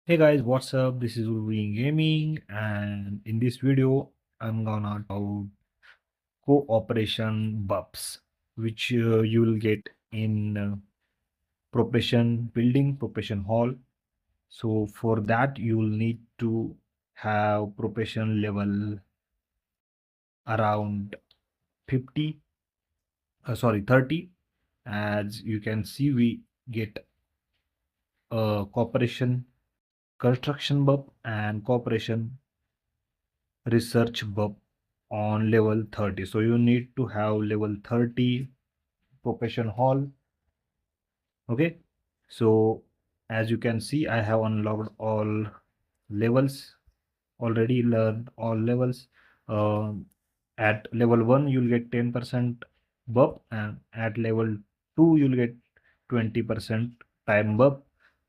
Hey guys, what's up? This is Wolverine Gaming, and in this video, I'm gonna talk about cooperation buffs, which you will get in Profession Building, Profession Hall. So for that, you will need to have Profession level around 50, 30. As you can see, we get a cooperation construction buff and cooperation research buff on level 30. So you need to have level 30 profession hall. Okay, so as you can see, I have unlocked all levels, already learned all levels. uh, at level 1 you'll get 10% buff, and at level 2 you'll get 20% time buff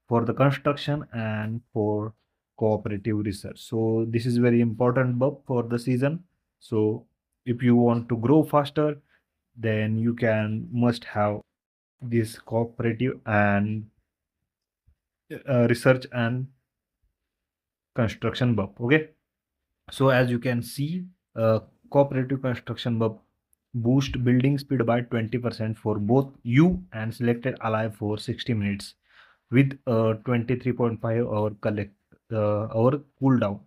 for the construction and for cooperative research. So this is very important buff for the season. So if you want to grow faster, then you can must have this cooperative and research and construction buff. Okay, so as you can see, cooperative construction buff boost building speed by 20% for both you and selected ally for 60 minutes with a 23.5 hour hour cooldown.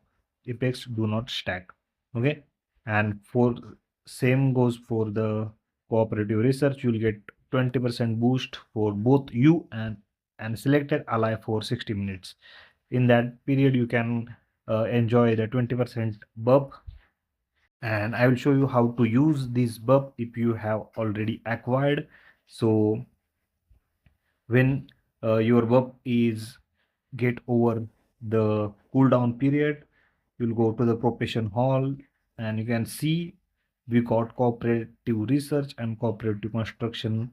Effects do not stack. Okay, and for same goes for the cooperative research. You'll get 20% boost for both you and selected ally for 60 minutes. In that period, you can enjoy the 20% buff, and I will show you how to use this buff if you have already acquired. So when your buff is get over the cooldown period, you'll go to the profession hall, and you can see we got cooperative research and cooperative construction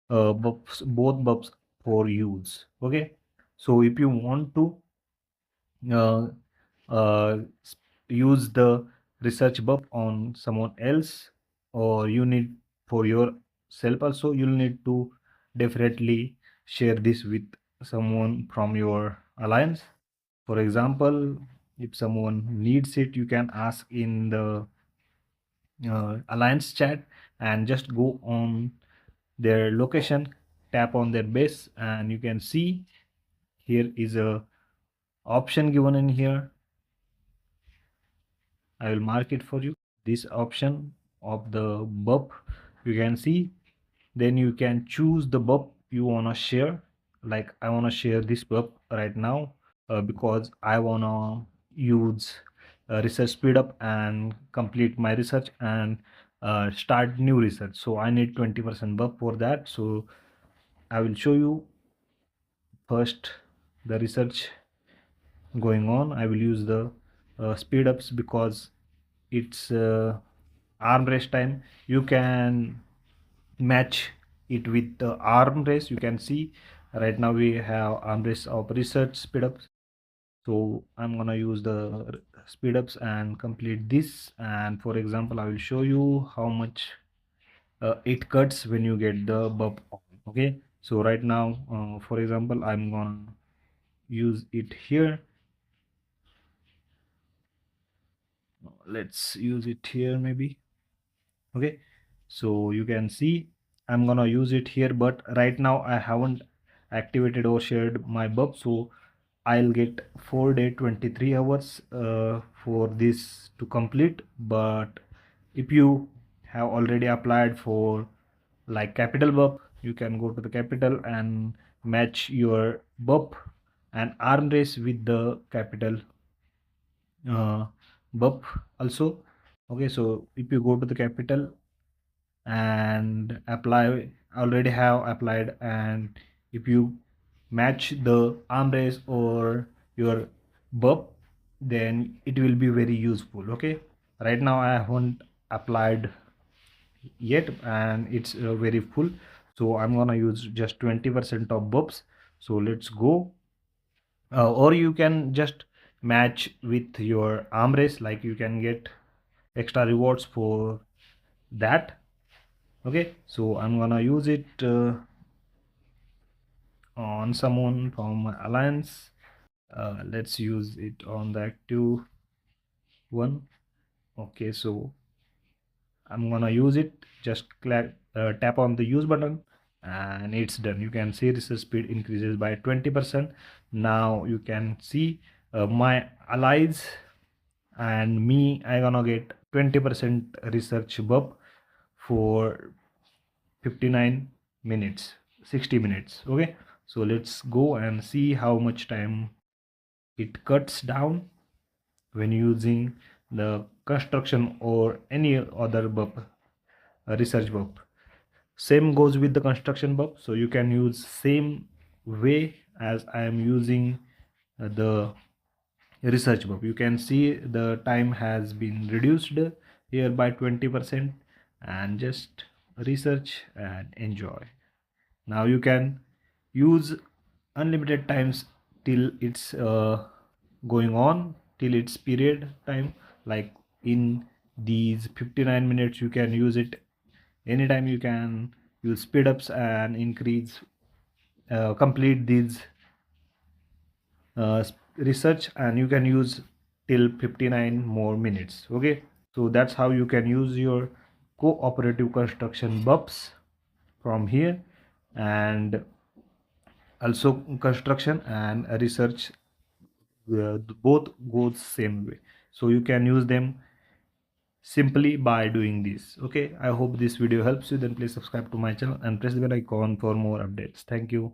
buffs, both buffs for use. Okay, so if you want to uh, uh, use the research buff on someone else, or you need for yourself also, you'll need to definitely share this with someone from your alliance. For example, if someone needs it, you can ask in the alliance chat, and just go on their location, tap on their base, and you can see here is a option given in here. I will mark it for you. This option of the buff, you can see. Then you can choose the buff you want to share. Like I want to share this buff right now because I want to use research speed up and complete my research and start new research. So I need 20% buff for that. So I will show you first the research going on. I will use the speed ups because it's arm race time. You can match it with the arm race. You can see right now we have arm race of research speed ups. So I'm gonna use the speed ups and complete this. And for example, I will show you how much it cuts when you get the buff on. Okay, so right now for example, I'm gonna use it here. Let's use it here maybe. Okay, so you can see I'm gonna use it here, but right now I haven't activated or shared my buff, so I'll get 4 day 23 hours for this to complete. But if you have already applied for like capital buff, you can go to the capital and match your buff and arm race with the capital uh, buff also. Okay, so if you go to the capital and apply, already have applied, and if you match the arm race or your buff, then it will be very useful. Okay, right now I haven't applied yet and it's very full, so I'm gonna use just 20% of buffs. So let's go. Or you can just match with your arm race, like you can get extra rewards for that. Okay, so I'm gonna use it on someone from my alliance. Let's use it on the active one. Okay, so I'm gonna use it. Just tap on the use button and it's done. You can see research speed increases by 20%. Now you can see my allies and me, I gonna get 20% research bump for 59 minutes, 60 minutes. Okay, so let's go and see how much time it cuts down when using the construction or any other bump, research bump. Same goes with the construction bump, so you can use same way as I am using the research bump. You can see the time has been reduced here by 20%, and just research and enjoy. Now you can use unlimited times till it's going on till its period time. Like in these 59 minutes you can use it anytime. You can use speed ups and increase complete these research, and you can use till 59 more minutes. Okay, so that's how you can use your cooperative construction bumps from here. And also construction and research, both goes same way, so you can use them simply by doing this. Okay, I hope this video helps you. Then please subscribe to my channel and press the bell icon for more updates. Thank you.